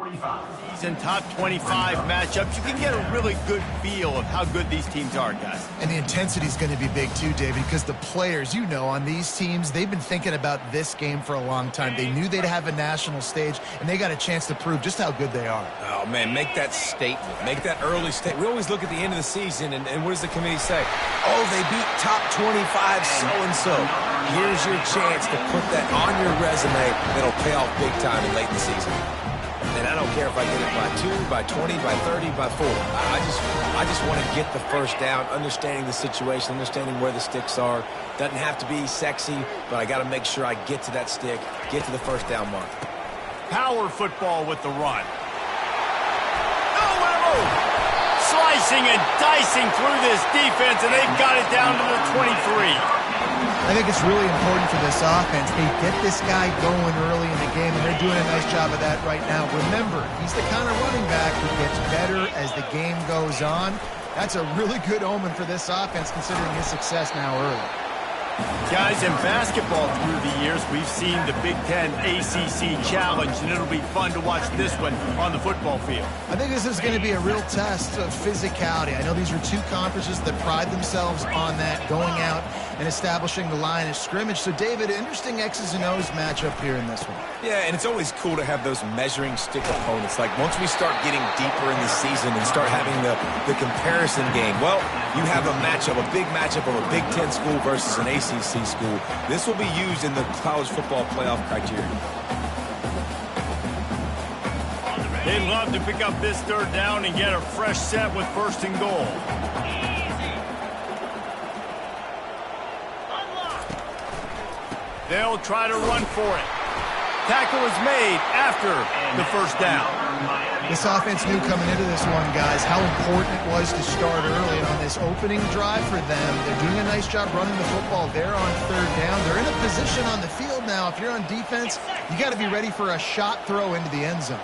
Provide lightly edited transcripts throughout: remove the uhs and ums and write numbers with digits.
These in top 25 matchups, you can get a really good feel of how good these teams are, guys. And the intensity is going to be big too, David, because the players, you know, on these teams, they've been thinking about this game for a long time. They knew they'd have a national stage, and they got a chance to prove just how good they are. Oh, man, make that statement. Make that early statement. We always look at the end of the season, and what does the committee say? Oh, they beat top 25 so-and-so. Here's your chance to put that on your resume that'll pay off big time and late in the season. And I don't care if I get it by 2, by 20, by 30, by 40. I just want to get the first down, understanding the situation, understanding where the sticks are. Doesn't have to be sexy, but I got to make sure I get to that stick, get to the first down mark. Power football with the run. Slicing and dicing through this defense, and they've got it down to the 23. I think it's really important for this offense. They get this guy going early in the game, and they're doing a nice job of that right now. Remember, he's the kind of running back who gets better as the game goes on. That's a really good omen for this offense, considering his success now early. Guys, in basketball through the years, we've seen the Big Ten ACC Challenge, and it'll be fun to watch this one on the football field. I think this is going to be a real test of physicality. I know these are two conferences that pride themselves on that, going out and establishing the line of scrimmage. So, David, interesting X's and O's matchup here in this one. Yeah, and it's always cool to have those measuring stick opponents. Like, once we start getting deeper in the season and start having the comparison game, well, you have a matchup, a big matchup of a Big Ten school versus an ACC school. This will be used in the college football playoff criteria. They'd love to pick up this third down and get a fresh set with first and goal. They'll try to run for it. Tackle is made after the first down. This offense knew coming into this one, guys, how important it was to start early on this opening drive for them. They're doing a nice job running the football there on third down. They're in a position on the field now. If you're on defense, you got to be ready for a shot throw into the end zone.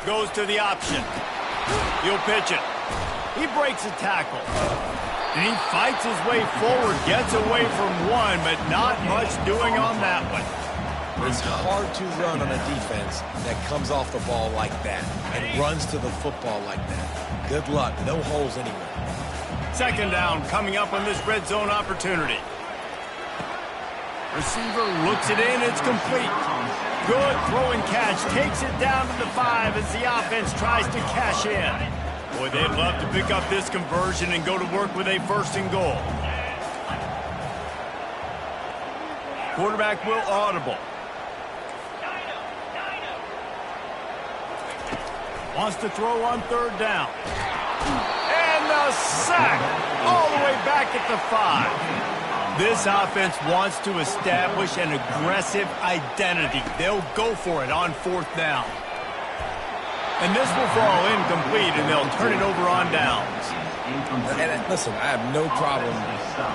Goes to the option. He'll pitch it. He breaks a tackle. And he fights his way forward, gets away from one, but not much doing on that one. It's hard to run on a defense that comes off the ball like that and runs to the football like that. Good luck. No holes anywhere. Second down coming up on this red zone opportunity. Receiver looks it in. It's complete. Good throw and catch. Takes it down to the 5 as the offense tries to cash in. Boy, they'd love to pick up this conversion and go to work with a first and goal. Quarterback will audible. Wants to throw on third down. And the sack all the way back at the 5. This offense wants to establish an aggressive identity. They'll go for it on fourth down. And this will fall incomplete, and they'll turn it over on downs. And listen, I have no problem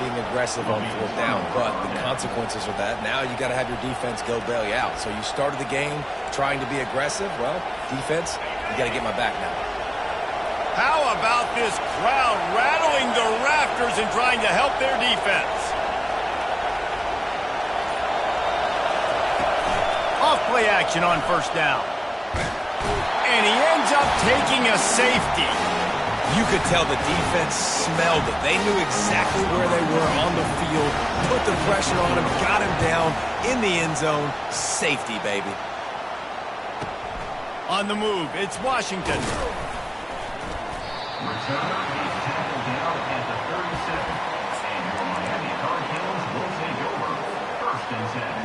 being aggressive on fourth down, but the consequences are that now you got to have your defense go bail you out. So you started the game trying to be aggressive. Well, defense, you got to get my back now. How about this crowd rattling the rafters and trying to help their defense? Off play action on first down. And he ends up taking a safety. You could tell the defense smelled it. They knew exactly where they were on the field, put the pressure on him, got him down in the end zone. Safety, baby. On the move, it's Washington. Return is tackled down at the 37. And your Miami Hurricanes will take over first and 10.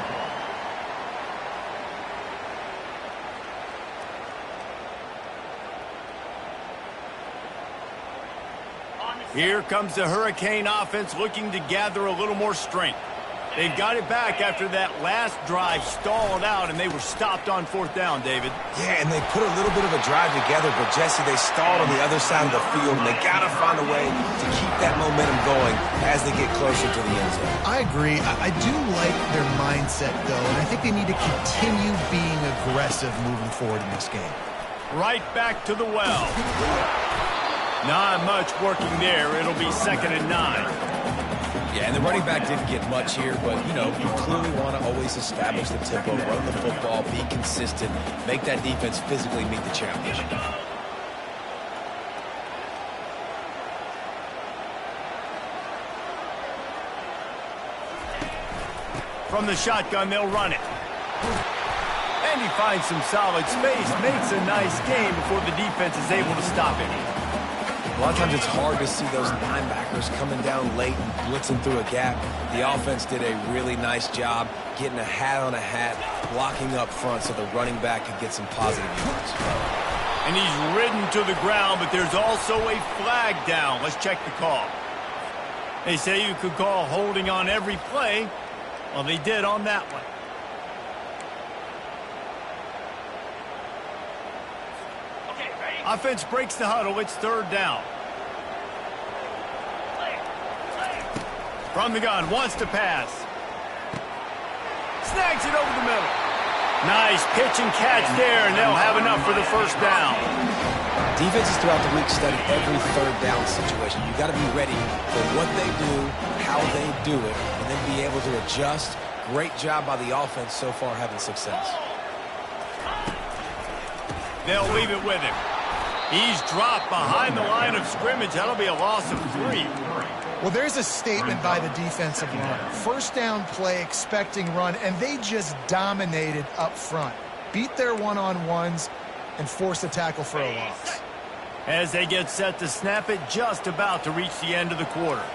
Here comes the Hurricane offense looking to gather a little more strength. They've got it back after that last drive stalled out, and they were stopped on fourth down, David. Yeah, and they put a little bit of a drive together, but, Jesse, they stalled on the other side of the field, and they got to find a way to keep that momentum going as they get closer to the end zone. I agree. I do like their mindset, though, and I think they need to continue being aggressive moving forward in this game. Right back to the well. Not much working there. It'll be 2nd and 9. Yeah, and the running back didn't get much here, but, you know, you clearly want to always establish the tempo, run the football, be consistent, make that defense physically meet the challenge. From the shotgun, they'll run it. And he finds some solid space, makes a nice game before the defense is able to stop him. A lot of times it's hard to see those linebackers coming down late and blitzing through a gap. The offense did a really nice job getting a hat on a hat, blocking up front so the running back could get some positive yards. And he's ridden to the ground, but there's also a flag down. Let's check the call. They say you could call holding on every play. Well, they did on that one. Offense breaks the huddle. It's third down. From the gun, wants to pass. Snags it over the middle. Nice pitch and catch there, and they'll have enough for the first down. Defenses throughout the week study every third down situation. You got to be ready for what they do, how they do it, and then be able to adjust. Great job by the offense so far having success. They'll leave it with him. He's dropped behind the line of scrimmage. That'll be a loss of 3. Well, there's a statement by the defensive line. First down play, expecting run, and they just dominated up front. Beat their one-on-ones and forced a tackle for a loss. As they get set to snap it, just about to reach the end of the quarter.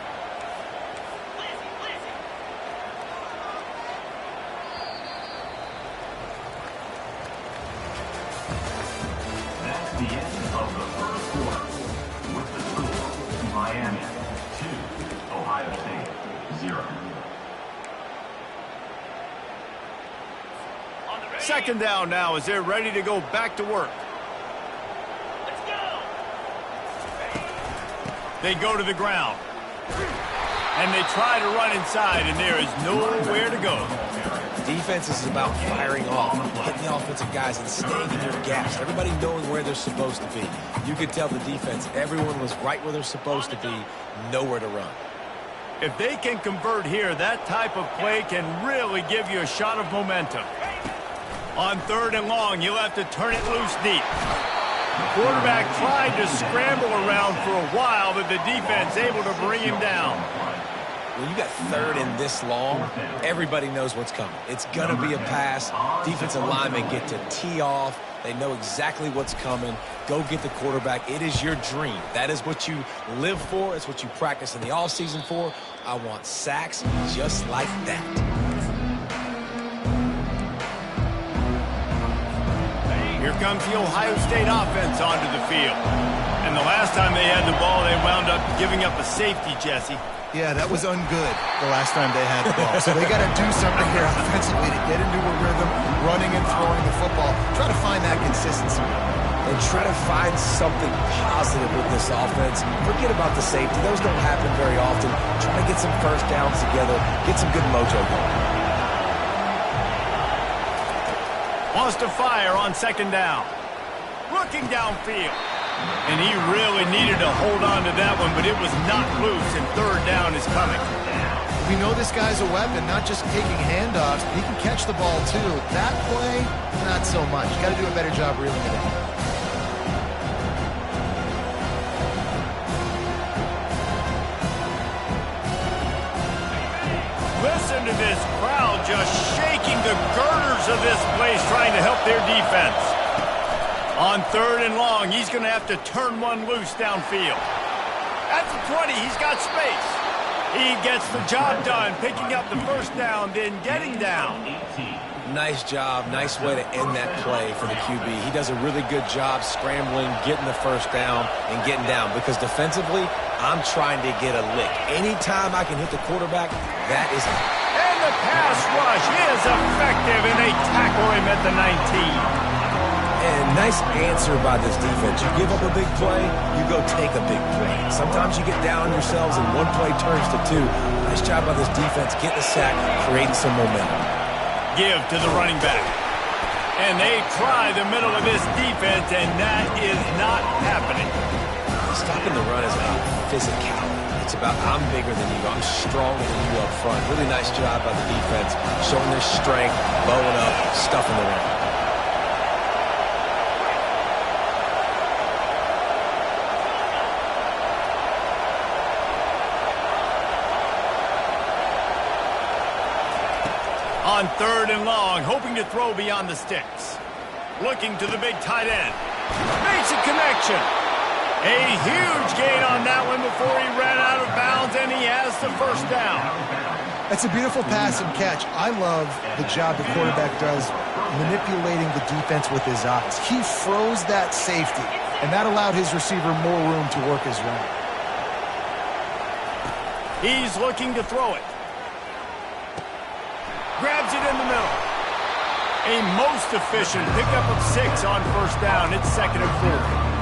That's the end of the first quarter. With the score, Miami 2, Ohio State 0. Second down now as they're ready to go back to work. Let's go. They go to the ground. And they try to run inside, and there is nowhere to go. Defense is about firing off, hitting the offensive guys and staying in your gaps. Everybody knowing where they're supposed to be. You could tell the defense, everyone was right where they're supposed to be, nowhere to run. If they can convert here, that type of play can really give you a shot of momentum. On third and long, you'll have to turn it loose deep. The quarterback tried to scramble around for a while, but the defense able to bring him down. When you got third and this long, everybody knows what's coming. It's going to be a pass. Defensive linemen get to tee off. They know exactly what's coming. Go get the quarterback. It is your dream. That is what you live for. It's what you practice in the offseason for. I want sacks just like that. Here comes the Ohio State offense onto the field. And the last time they had the ball, they wound up giving up a safety, Jesse. Yeah, that was ungood the last time they had the ball. So they got to do something here offensively to get into a rhythm, running and throwing the football. Try to find that consistency. And try to find something positive with this offense. Forget about the safety. Those don't happen very often. Try to get some first downs together. Get some good mojo going. Wants to fire on second down. Looking downfield. And he really needed to hold on to that one, but it was not loose, and third down is coming. We know this guy's a weapon, not just taking handoffs. He can catch the ball, too. That play, not so much. Got to do a better job reeling it in. Listen to this crowd just shaking the girders of this place, trying to help their defense. On third and long, he's going to have to turn one loose downfield. At the 20, he's got space. He gets the job done, picking up the first down, then getting down. Nice job. Nice way to end that play for the QB. He does a really good job scrambling, getting the first down, and getting down. Because defensively, I'm trying to get a lick. Anytime I can hit the quarterback, that is it. And the pass rush is effective, and they tackle him at the 19. And nice answer by this defense. You give up a big play, you go take a big play. Sometimes you get down yourselves and one play turns to two. Nice job by this defense, getting a sack, creating some momentum. Give to the running back. And they try the middle of this defense, and that is not happening. Stopping the run is about physicality. It's about I'm bigger than you. I'm stronger than you up front. Really nice job by the defense, showing their strength, bowing up, stuffing the run. On 3rd and long, hoping to throw beyond the sticks. Looking to the big tight end. Makes a connection. A huge gain on that one before he ran out of bounds, and he has the first down. That's a beautiful pass and catch. I love the job the quarterback does manipulating the defense with his eyes. He froze that safety, and that allowed his receiver more room to work his route. He's looking to throw it. Grabs it in the middle. A most efficient pickup of 6 on first down. It's 2nd and 4.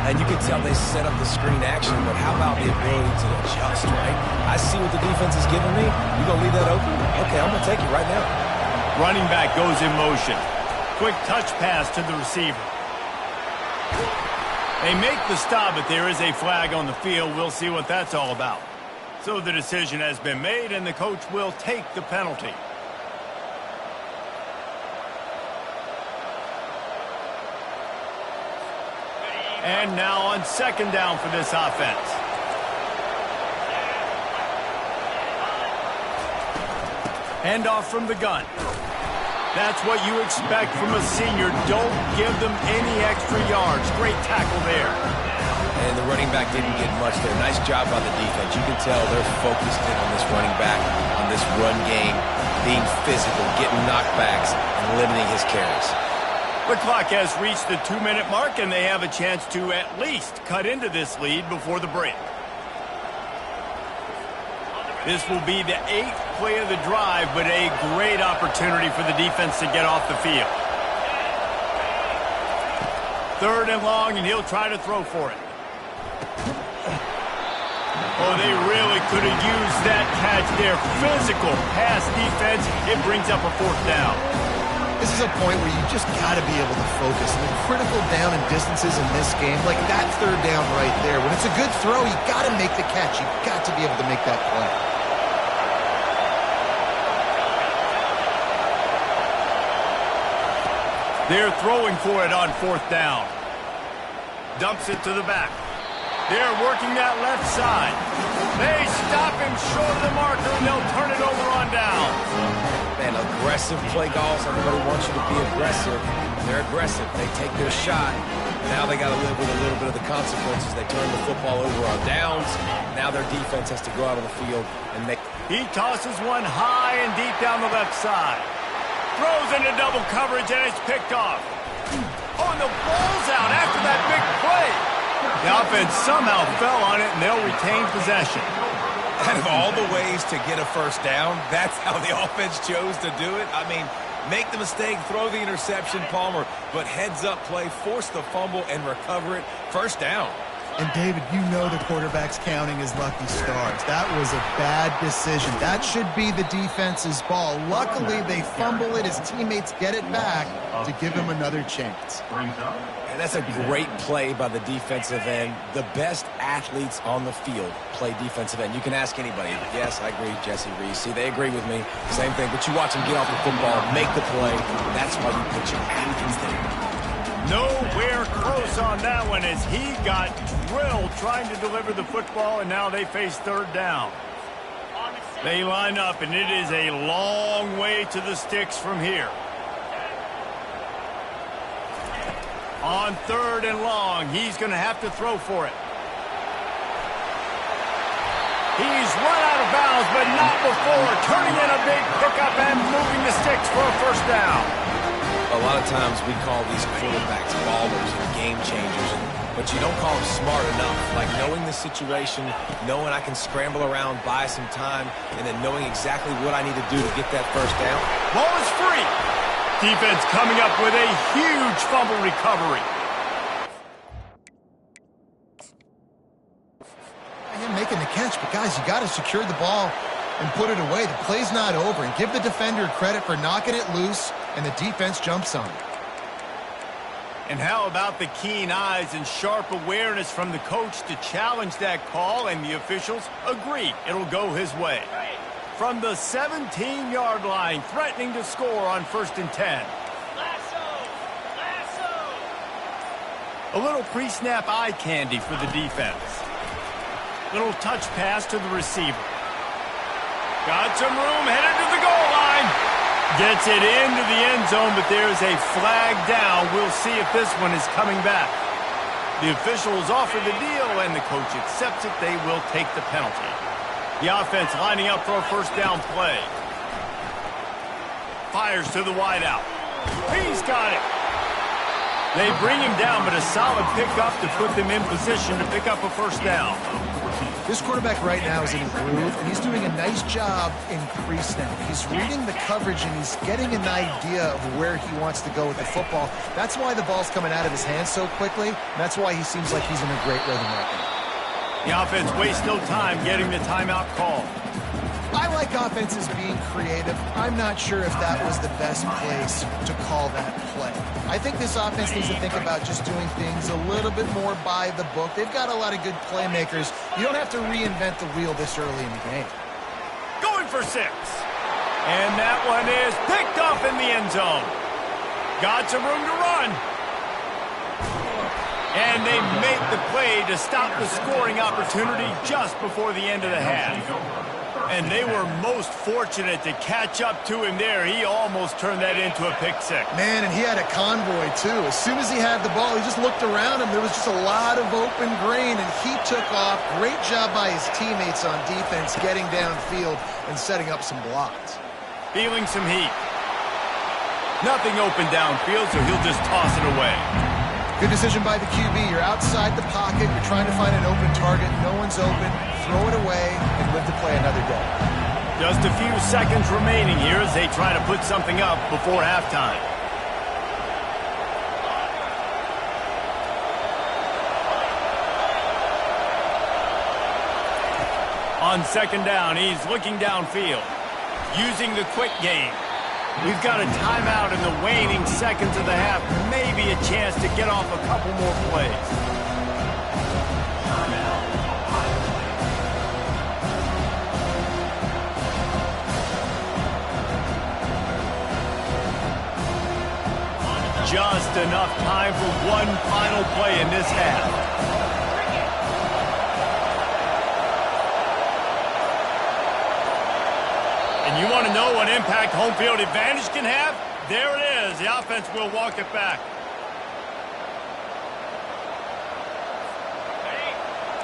And you can tell they set up the screen action, but how about the ability to adjust, right? I see what the defense is giving me. You going to leave that open? Okay, I'm going to take it right now. Running back goes in motion. Quick touch pass to the receiver. They make the stop, but there is a flag on the field. We'll see what that's all about. So the decision has been made, and the coach will take the penalty. And now on 2nd down for this offense. Handoff from the gun. That's what you expect from a senior. Don't give them any extra yards. Great tackle there. And the running back didn't get much there. Nice job by the defense. You can tell they're focused in on this running back, on this run game, being physical, getting knockbacks, and limiting his carries. The clock has reached the 2-minute mark, and they have a chance to at least cut into this lead before the break. This will be the 8th play of the drive, but a great opportunity for the defense to get off the field. 3rd and long, and he'll try to throw for it. Oh, they really could have used that catch there. Physical pass defense. It brings up a 4th down. This is a point where you just got to be able to focus. I mean, critical down and distances in this game, like that 3rd down right there. When it's a good throw, you got to make the catch. You got to be able to make that play. They're throwing for it on 4th down. Dumps it to the back. They're working that left side. They stop him short of the marker, and they'll turn it over on down. Man, aggressive play calls. Everybody wants you to be aggressive. They're aggressive. They take their shot. Now they got to live with a little bit of the consequences. They turn the football over on downs. Now their defense has to go out on the field and make... He tosses one high and deep down the left side. Throws into double coverage, and it's picked off. Oh, and the ball's out after that big play. The offense somehow fell on it, and they'll retain possession. Out of all the ways to get a first down, that's how the offense chose to do it. I mean, make the mistake, throw the interception, Palmer, but heads-up play, force the fumble, and recover it. First down. And, David, you know the quarterback's counting his lucky stars. That was a bad decision. That should be the defense's ball. Luckily, they fumble it. His teammates get it back to give him another chance. And that's a great play by the defensive end. The best athletes on the field play defensive end. You can ask anybody. Yes, I agree, Jesse Reese. See, they agree with me. Same thing. But you watch them get off the football, make the play. That's why you put your athletes there. Nowhere close on that one as he got drilled trying to deliver the football, and now they face 3rd down. They line up, and it is a long way to the sticks from here. On 3rd and long, he's going to have to throw for it. He's run out of bounds, but not before. Turning in a big pickup and moving the sticks for a first down. A lot of times we call these quarterbacks ballers and game changers, but you don't call them smart enough. Like knowing the situation, knowing I can scramble around, buy some time, and then knowing exactly what I need to do to get that first down. Ball is free. Defense coming up with a huge fumble recovery. Him making the catch, but guys, you got to secure the ball and put it away. The play's not over, and give the defender credit for knocking it loose, and the defense jumps on it. And how about the keen eyes and sharp awareness from the coach to challenge that call, and the officials agree it'll go his way. From the 17-yard line, threatening to score on 1st and 10. A little pre-snap eye candy for the defense. Little touch pass to the receiver. Got some room, headed to the goal line. Gets it into the end zone, but there's a flag down. We'll see if this one is coming back. The officials offer the deal, and the coach accepts it. They will take the penalty. The offense lining up for a 1st down play. Fires to the wideout. He's got it. They bring him down, but a solid pickup to put them in position to pick up a 1st down. This quarterback right now is in a groove, and he's doing a nice job in pre-snap. He's reading the coverage, and he's getting an idea of where he wants to go with the football. That's why the ball's coming out of his hands so quickly, and that's why he seems like he's in a great rhythm right now. The offense wastes no time getting the timeout call. I like offenses being creative. I'm not sure if that was the best place to call that play. I think this offense needs to think about just doing things a little bit more by the book. They've got a lot of good playmakers. You don't have to reinvent the wheel this early in the game. Going for 6. And that one is picked off in the end zone. Got some room to run. And they make the play to stop the scoring opportunity just before the end of the half. And they were most fortunate to catch up to him there. He almost turned that into a pick 6. Man, and he had a convoy, too. As soon as he had the ball, he just looked around him. There was just a lot of open grain, and he took off. Great job by his teammates on defense, getting downfield and setting up some blocks. Feeling some heat. Nothing open downfield, so he'll just toss it away. Good decision by the QB. You're outside the pocket. You're trying to find an open target. No one's open. Throw it away and live to play another day. Just a few seconds remaining here as they try to put something up before halftime. On 2nd down, he's looking downfield, using the quick game. We've got a timeout in the waning seconds of the half. Maybe a chance to get off a couple more plays. Just enough time for one final play in this half. And you want to know what impact home field advantage can have? There it is. The offense will walk it back.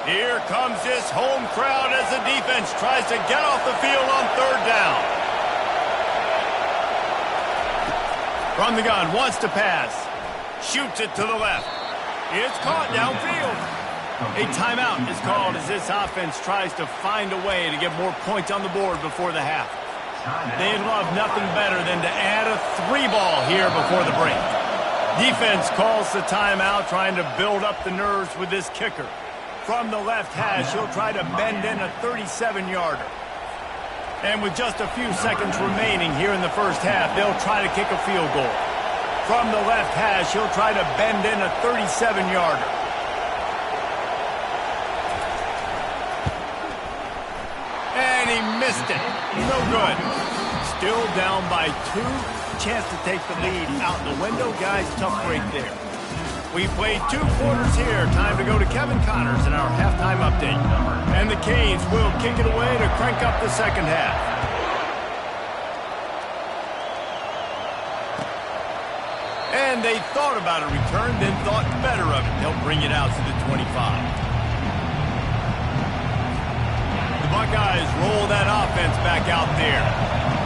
Here comes this home crowd as the defense tries to get off the field on 3rd down. From the gun, wants to pass. Shoots it to the left. It's caught downfield. A timeout is called as this offense tries to find a way to get more points on the board before the half. They'd love nothing better than to add a 3-ball here before the break. Defense calls the timeout, trying to build up the nerves with this kicker. From the left hash, he'll try to bend in a 37-yarder. And with just a few seconds remaining here in the first half, they'll try to kick a field goal. From the left hash, he'll try to bend in a 37-yarder. And he missed it. No good. Still down by 2. Chance to take the lead out the window. Guys, tough break there. We played 2 quarters here. Time to go to Kevin Connors in our halftime update. And the Canes will kick it away to crank up the second half. And they thought about a return, then thought better of it. They'll bring it out to the 25. The Buckeyes roll that offense back out there.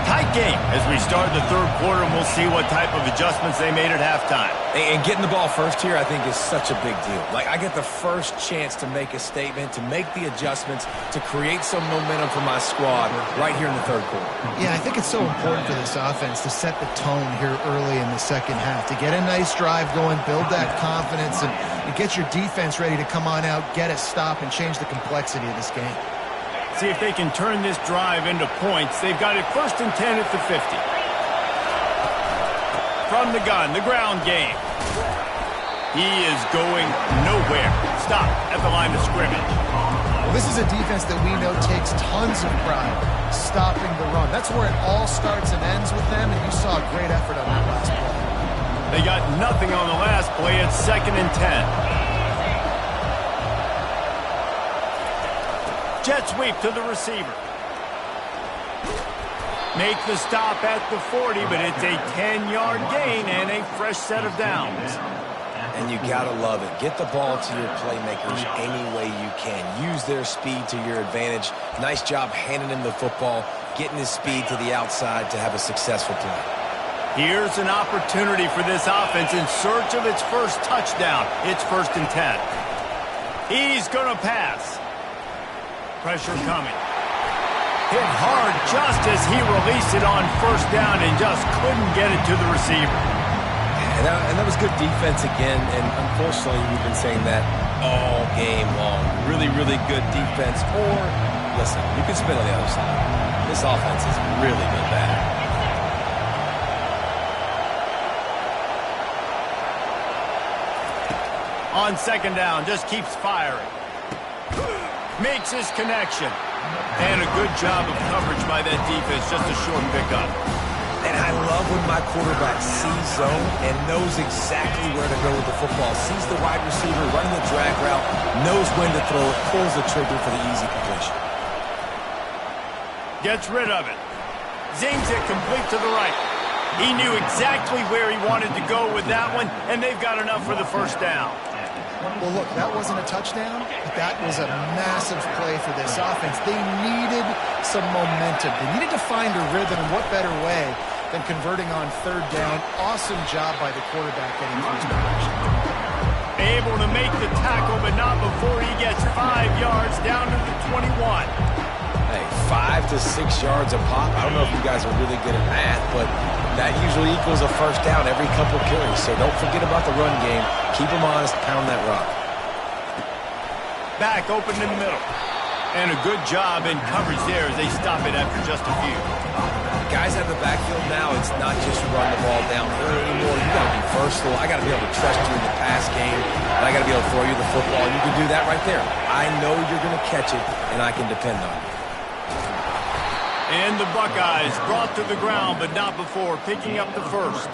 Tight game as we start the 3rd quarter, and we'll see what type of adjustments they made at halftime. And getting the ball first here, I think, is such a big deal. Like, I get the first chance to make a statement, to make the adjustments, to create some momentum for my squad right here in the 3rd quarter. Yeah, I think it's so important for this offense to set the tone here early in the second half, to get a nice drive going, build that confidence, and get your defense ready to come on out, get a stop, and change the complexity of this game. See if they can turn this drive into points. They've got it 1st and 10 at the 50. From the gun, the ground game. He is going nowhere. Stop at the line of scrimmage. Well, this is a defense that we know takes tons of pride stopping the run. That's where it all starts and ends with them, and you saw a great effort on that last play. They got nothing on the last play. It's 2nd and 10. Jet sweep to the receiver. Make the stop at the 40, but it's a 10-yard gain and a fresh set of downs. And you gotta love it. Get the ball to your playmakers any way you can. Use their speed to your advantage. Nice job handing him the football, getting his speed to the outside to have a successful play. Here's an opportunity for this offense in search of its first touchdown. It's 1st and 10. He's gonna pass. Pressure coming. Hit hard just as he released it on 1st down and just couldn't get it to the receiver. And that was good defense again, and unfortunately we've been saying that all game long. Really, really good defense. Or, listen, you can spin on the other side. This offense has really been bad. On 2nd down, just keeps firing. Makes his connection. And a good job of coverage by that defense, just a short pickup. And I love when my quarterback sees zone and knows exactly where to go with the football. Sees the wide receiver running the drag route, knows when to throw it, pulls the trigger for the easy completion. Gets rid of it. Zings it complete to the right. He knew exactly where he wanted to go with that one, and they've got enough for the 1st down. Well, look, that wasn't a touchdown, but that was a massive play for this offense. They needed some momentum. They needed to find a rhythm, and what better way than converting on 3rd down. Awesome job by the quarterback getting through his progression. Able to make the tackle, but not before he gets 5 yards down to the 21. Hey, 5 to 6 yards a pop. I don't know if you guys are really good at math, but that usually equals a 1st down every couple carries. So don't forget about the run game. Keep them honest, pound that rock. Back open in the middle. And a good job in coverage there as they stop it after just a few. Guys out of the backfield now, it's not just run the ball downhill anymore. You got to be versatile. I got to be able to trust you in the pass game, and I got to be able to throw you the football. And you can do that right there. I know you're going to catch it, and I can depend on it. And the Buckeyes brought to the ground, but not before picking up the 1st.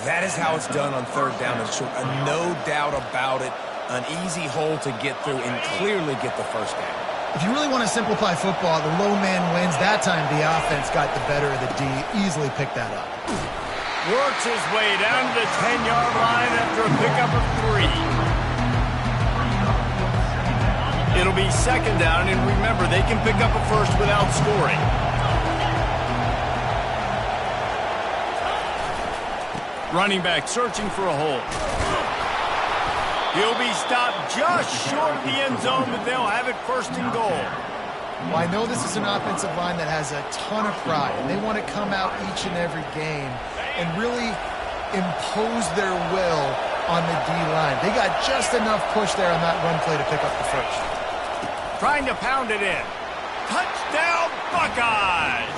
That is how it's done on 3rd down and short. No doubt about it. An easy hole to get through and clearly get the 1st down. If you really want to simplify football, the low man wins. That time the offense got the better of the D. Easily picked that up. Works his way down to the 10-yard line after a pickup of 3. It'll be 2nd down, and remember, they can pick up a 1st without scoring. Running back searching for a hole. He'll be stopped just short of the end zone, but they'll have it 1st and goal. Well, I know this is an offensive line that has a ton of pride, and they want to come out each and every game and really impose their will on the D-line. They got just enough push there on that run play to pick up the 1st. Trying to pound it in. Touchdown, Buckeyes!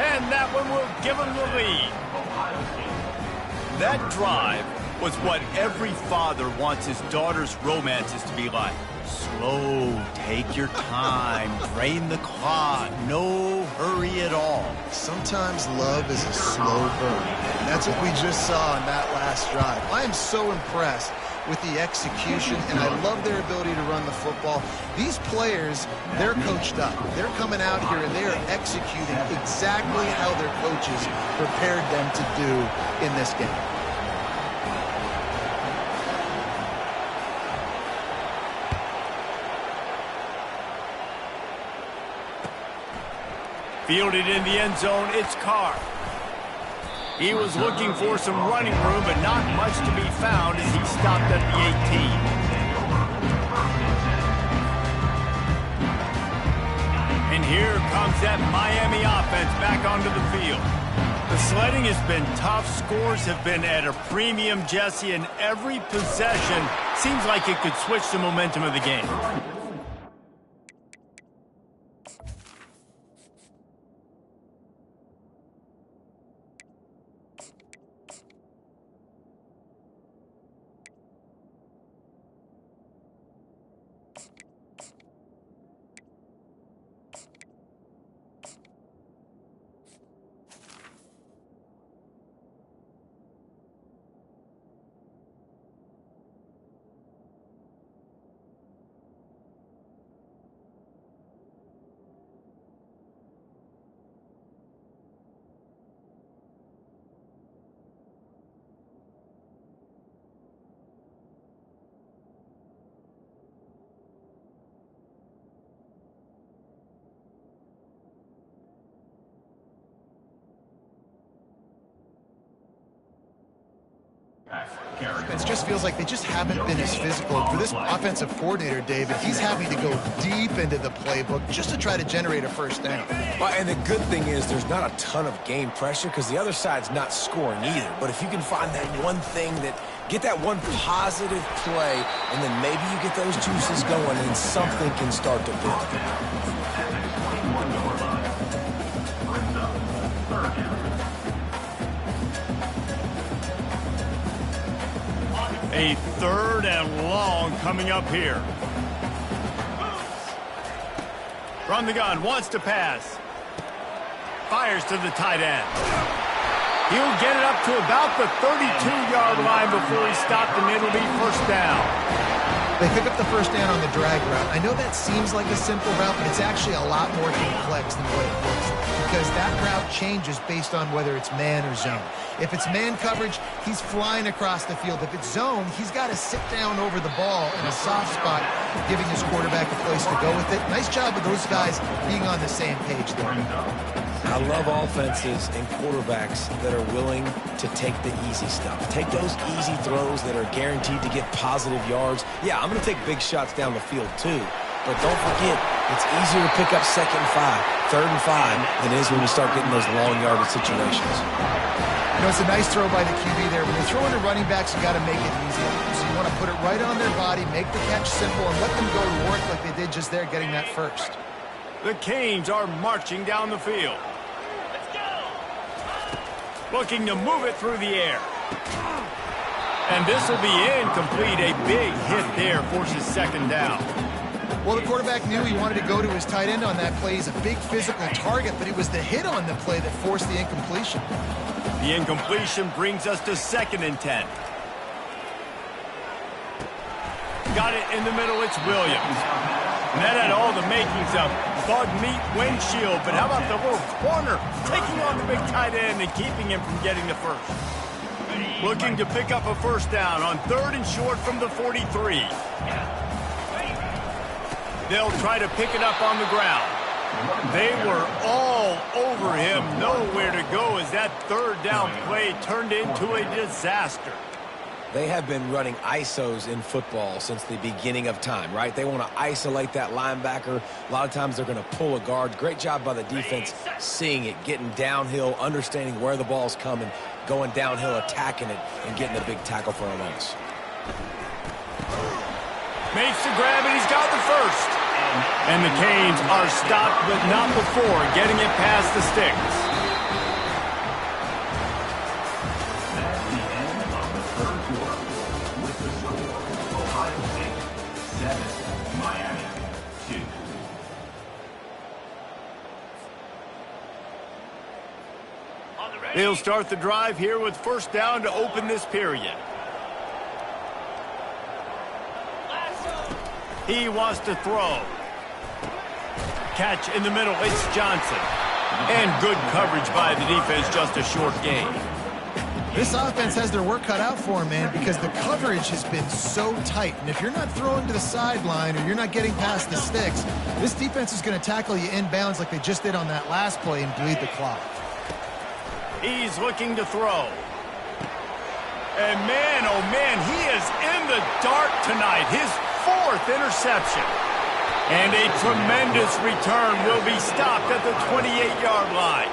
And that one will give them the lead. That drive was what every father wants his daughter's romances to be like. Slow, take your time, drain the clock, no hurry at all. Sometimes love is a slow burn. That's what we just saw on that last drive. I am so impressed with the execution, and I love their ability to run the football. These players, they're coached up. They're coming out here, and they are executing exactly how their coaches prepared them to do in this game. Fielded in the end zone, it's Carr. He was looking for some running room, but not much to be found as he stopped at the 18. And here comes that Miami offense back onto the field. The sledding has been tough. Scores have been at a premium, Jesse, and every possession seems like it could switch the momentum of the game. It just feels like they just haven't been as physical. For this offensive coordinator, David, he's having to go deep into the playbook just to try to generate a first down. Well, and the good thing is there's not a ton of game pressure because the other side's not scoring either. But if you can find that one thing get that one positive play, and then maybe you get those juices going and something can start to build. A 3rd and long coming up here. From the gun, wants to pass. Fires to the tight end. He'll get it up to about the 32-yard line before he stopped, and it'll be first down. They pick up the first down on the drag route. I know that seems like a simple route, but it's actually a lot more complex than what it looks like because that route changes based on whether it's man or zone. If it's man coverage, he's flying across the field. If it's zone, he's got to sit down over the ball in a soft spot, giving his quarterback a place to go with it. Nice job of those guys being on the same page there. I love offenses and quarterbacks that are willing to take the easy stuff. Take those easy throws that are guaranteed to get positive yards. Yeah, I'm going to take big shots down the field too. But don't forget, it's easier to pick up 2nd and 5, 3rd and 5 than it is when you start getting those long yardage situations. You know, it's a nice throw by the QB there. When you're throwing to running backs, you got to make it easy. So you want to put it right on their body, make the catch simple, and let them go to work like they did just there, getting that first. The Canes are marching down the field. Looking to move it through the air. And this will be incomplete. A big hit there forces 2nd down. Well, the quarterback knew he wanted to go to his tight end on that play. He's a big physical target, but it was the hit on the play that forced the incompletion. The incompletion brings us to 2nd and 10. Got it in the middle. It's Williams. And that had all the makings of bug meat windshield. But how about the little corner taking on the big tight end and keeping him from getting the first? Looking to pick up a first down on 3rd and short from the 43. They'll try to pick it up on the ground. They were all over him. Nowhere to go as that 3rd down play turned into a disaster. They have been running ISOs in football since the beginning of time, right? They want to isolate that linebacker. A lot of times they're going to pull a guard. Great job by the defense seeing it, getting downhill, understanding where the ball's coming, going downhill, attacking it, and getting a big tackle for a loss. Makes the grab, and he's got the first. And the Canes are stopped, but not before getting it past the sticks. They'll start the drive here with first down to open this period. He wants to throw. Catch in the middle, it's Johnson. And good coverage by the defense, just a short gain. This offense has their work cut out for them, man, because the coverage has been so tight. And if you're not throwing to the sideline or you're not getting past the sticks, this defense is going to tackle you inbounds like they just did on that last play and bleed the clock. He's looking to throw. And man, oh man, he is in the dark tonight. His 4th interception. And a tremendous return will be stopped at the 28-yard line.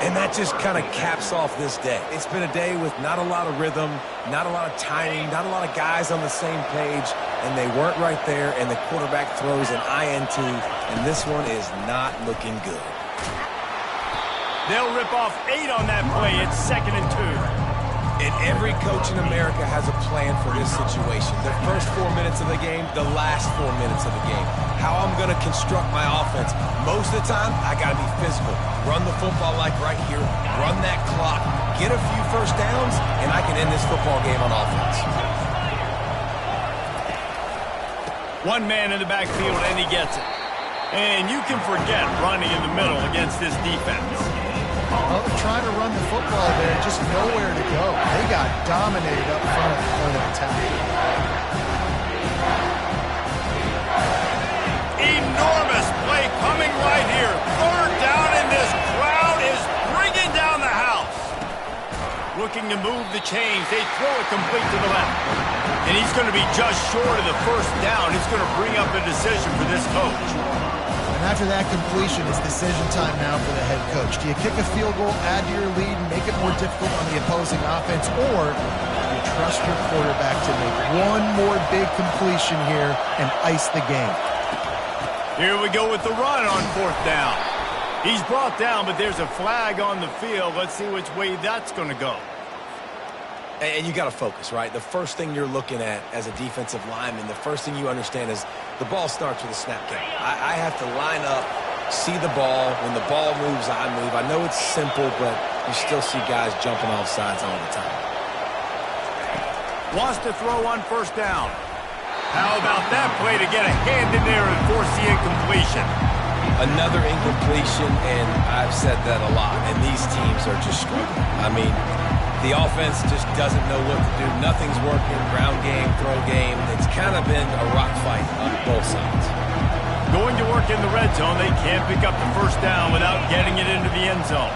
And that just kind of caps off this day. It's been a day with not a lot of rhythm, not a lot of timing, not a lot of guys on the same page, and they weren't right there, and the quarterback throws an INT, and this one is not looking good. They'll rip off 8 on that play. It's 2nd and 2. And every coach in America has a plan for this situation. The first 4 minutes of the game, the last 4 minutes of the game. How I'm going to construct my offense. Most of the time, I got to be physical. Run the football like right here. Run that clock. Get a few first downs, and I can end this football game on offense. One man in the backfield, and he gets it. And you can forget running in the middle against this defense. Well, they're trying to run the football there, just nowhere to go. They got dominated up front at the point of attack. Enormous play coming right here. 3rd down, and this crowd is bringing down the house. Looking to move the chains. They throw it complete to the left. And he's going to be just short of the first down. It's going to bring up a decision for this coach. And after that completion, it's decision time now for the head coach. Do you kick a field goal, add to your lead, and make it more difficult on the opposing offense, or do you trust your quarterback to make one more big completion here and ice the game? Here we go with the run on fourth down. He's brought down, but there's a flag on the field. Let's see which way that's going to go. And you got to focus, right? The first thing you're looking at as a defensive lineman, the first thing you understand is the ball starts with a snap count. I have to line up, see the ball. When the ball moves, I move. I know it's simple, but you still see guys jumping off sides all the time. Wants to throw on first down. How about that play to get a hand in there and force the incompletion? Another incompletion, and I've said that a lot, and these teams are just struggling. I mean, the offense just doesn't know what to do. Nothing's working. Ground game, throw game. It's kind of been a rock fight on both sides. Going to work in the red zone. They can't pick up the first down without getting it into the end zone.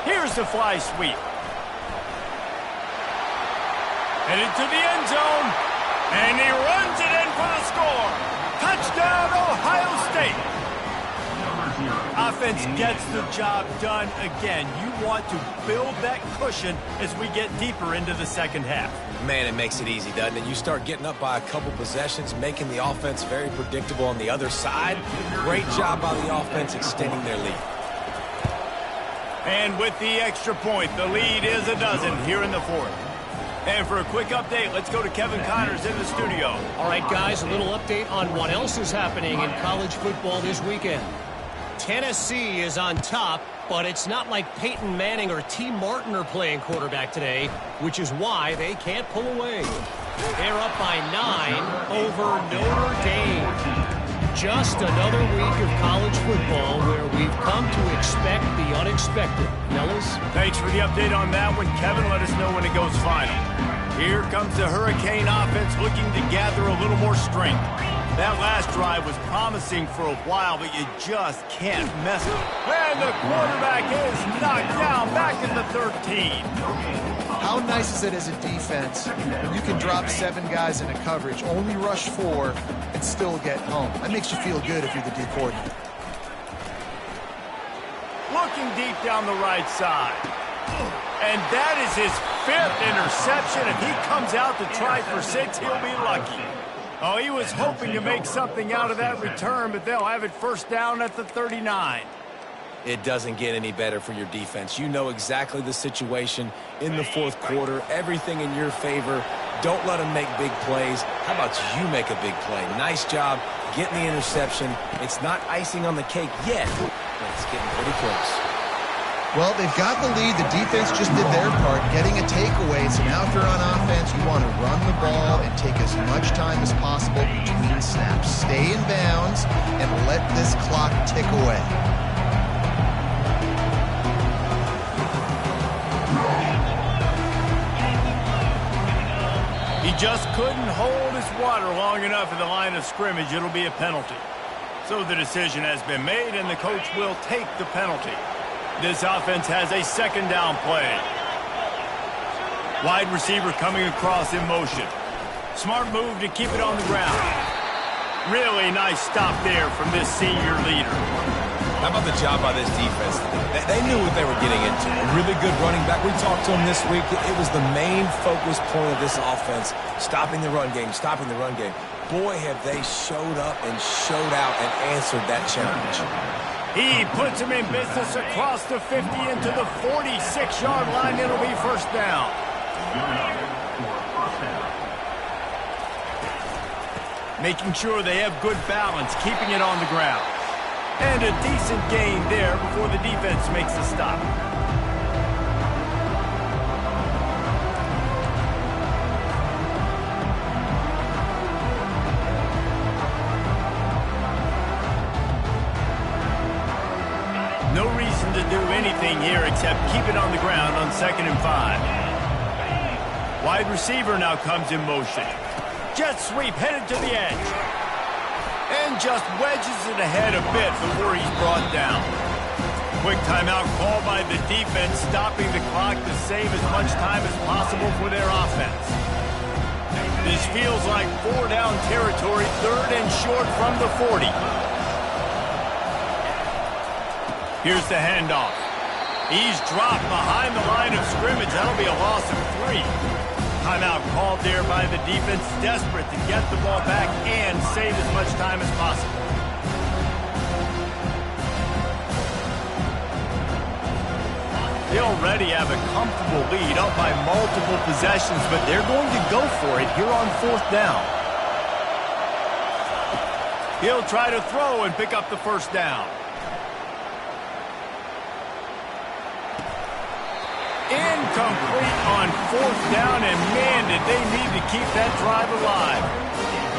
Here's the fly sweep. Headed to the end zone. And he runs it in for the score. Touchdown, Ohio State. Offense gets the job done again. You want to build that cushion as we get deeper into the second half. Man, it makes it easy, doesn't it? You start getting up by a couple possessions, making the offense very predictable on the other side. Great job by the offense extending their lead. And with the extra point, the lead is a dozen here in the fourth. And for a quick update, let's go to Kevin Connors in the studio. All right, guys, a little update on what else is happening in college football this weekend. Tennessee is on top, but it's not like Peyton Manning or T. Martin are playing quarterback today, which is why they can't pull away. They're up by 9 over Notre Dame. Just another week of college football where we've come to expect the unexpected. Fellas? Thanks for the update on that one, Kevin. Let us know when it goes final. Here comes the Hurricane offense looking to gather a little more strength. That last drive was promising for a while, but you just can't mess with it. And the quarterback is knocked down back at the 13. How nice is it as a defense when you can drop 7 guys into coverage, only rush 4, and still get home? That makes you feel good if you're the D coordinator. Looking deep down the right side. And that is his 5th interception. If he comes out to try for 6, he'll be lucky. Oh, he was hoping to make something out of that return, but they'll have it first down at the 39. It doesn't get any better for your defense. You know exactly the situation in the fourth quarter, everything in your favor. Don't let them make big plays. How about you make a big play? Nice job getting the interception. It's not icing on the cake yet, but it's getting pretty close. Well, they've got the lead. The defense just did their part, getting a takeaway. So now if you're on offense, you want to run the ball and take as much time as possible between snaps. Stay in bounds and let this clock tick away. He just couldn't hold his water long enough at the line of scrimmage. It'll be a penalty. So the decision has been made, and the coach will take the penalty. This offense has a second down play. Wide receiver coming across in motion. Smart move to keep it on the ground. Really nice stop there from this senior leader. How about the job by this defense? They knew what they were getting into. A really good running back. We talked to him this week. It was the main focus point of this offense, stopping the run game, stopping the run game. Boy, have they showed up and showed out and answered that challenge. He puts him in business across the 50 into the 46-yard line. It'll be first down. Making sure they have good balance, keeping it on the ground. And a decent gain there before the defense makes the stop. No reason to do anything here except keep it on the ground on 2nd and 5. Wide receiver now comes in motion. Jet sweep headed to the edge. And just wedges it ahead a bit before he's brought down. Quick timeout called by the defense, stopping the clock to save as much time as possible for their offense. This feels like 4-down territory, 3rd and short from the 40. Here's the handoff. He's dropped behind the line of scrimmage. That'll be a loss of 3. Timeout called there by the defense, desperate to get the ball back and save as much time as possible. They already have a comfortable lead, up by multiple possessions, but they're going to go for it here on 4th down. He'll try to throw and pick up the 1st down. Incomplete on 4th down, and man, did they need to keep that drive alive.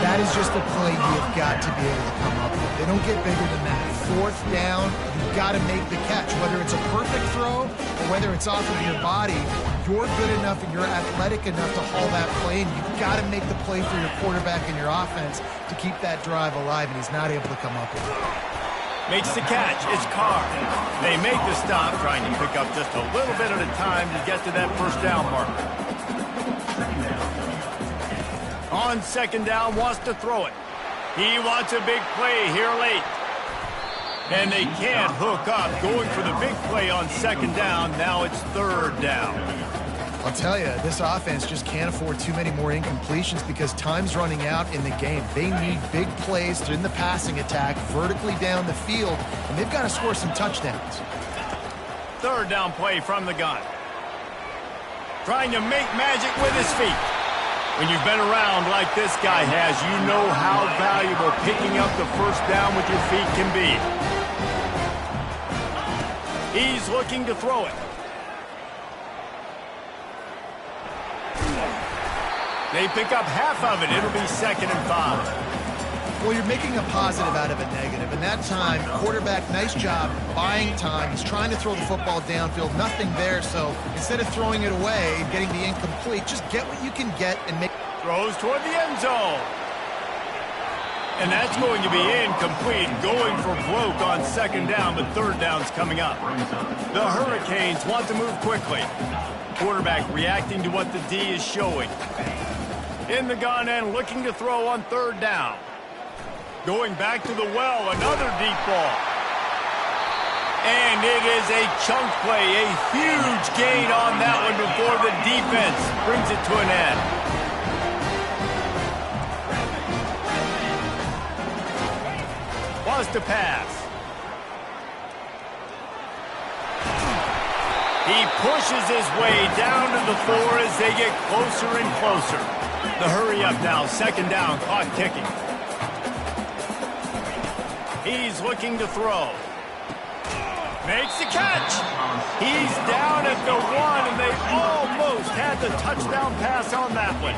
That is just a play you've got to be able to come up with. They don't get bigger than that. 4th down, you've got to make the catch. Whether it's a perfect throw or whether it's off of your body, you're good enough and you're athletic enough to haul that play, and you've got to make the play for your quarterback and your offense to keep that drive alive, and he's not able to come up with it. Makes the catch. It's Carr. They make the stop, trying to pick up just a little bit at a time to get to that 1st down marker. On 2nd down, wants to throw it. He wants a big play here late. And they can't hook up. Going for the big play on 2nd down. Now it's 3rd down. I'll tell you, this offense just can't afford too many more incompletions because time's running out in the game. They need big plays in the passing attack, vertically down the field, and they've got to score some touchdowns. 3rd down play from the gun. Trying to make magic with his feet. When you've been around like this guy has, you know how valuable picking up the 1st down with your feet can be. He's looking to throw it. They pick up half of it. It'll be 2nd and 5. Well, you're making a positive out of a negative. And that time, quarterback, nice job buying time. He's trying to throw the football downfield. Nothing there. So instead of throwing it away and getting the incomplete, just get what you can get and make. Throws toward the end zone. And that's going to be incomplete. Going for broke on 2nd down, but 3rd down's coming up. The Hurricanes want to move quickly. Quarterback reacting to what the D is showing. In the gun and looking to throw on 3rd down. Going back to the well, another deep ball. And it is a chunk play, a huge gain on that one before the defense brings it to an end. Wants to pass. He pushes his way down to the 4 as they get closer and closer. The hurry up now, 2nd down, clock ticking. He's looking to throw. Makes the catch. He's down at the 1, and they almost had the touchdown pass on that one.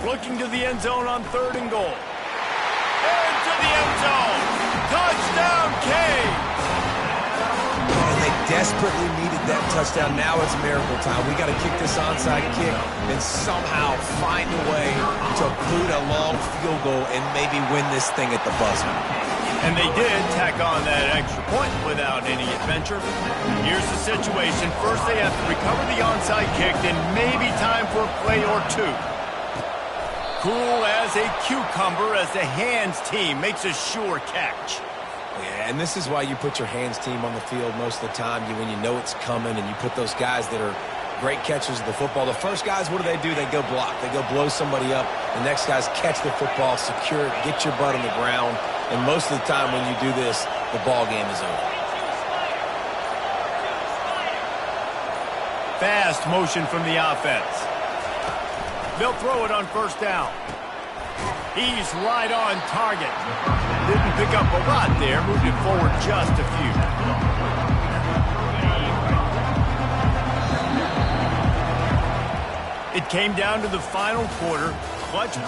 Looking to the end zone on 3rd and goal. Into the end zone. Touchdown, Canes. And they desperately needed that touchdown. Now it's miracle time. We got to kick this onside kick and somehow find a way to boot a long field goal and maybe win this thing at the buzzer. And they did tack on that extra point without any adventure. Here's the situation. First, they have to recover the onside kick, and maybe time for a play or 2. Cool as a cucumber as the hands team makes a sure catch. Yeah, and this is why you put your hands team on the field most of the time. When you know it's coming, and you put those guys that are great catchers of the football. The first guys, what do? They go block. They go blow somebody up. The next guys catch the football, secure it, get your butt on the ground. And most of the time when you do this, the ball game is over. Fast motion from the offense. They'll throw it on 1st down. He's right on target. Didn't pick up a lot there. Moved it forward just a few. It came down to the final quarter. Clutch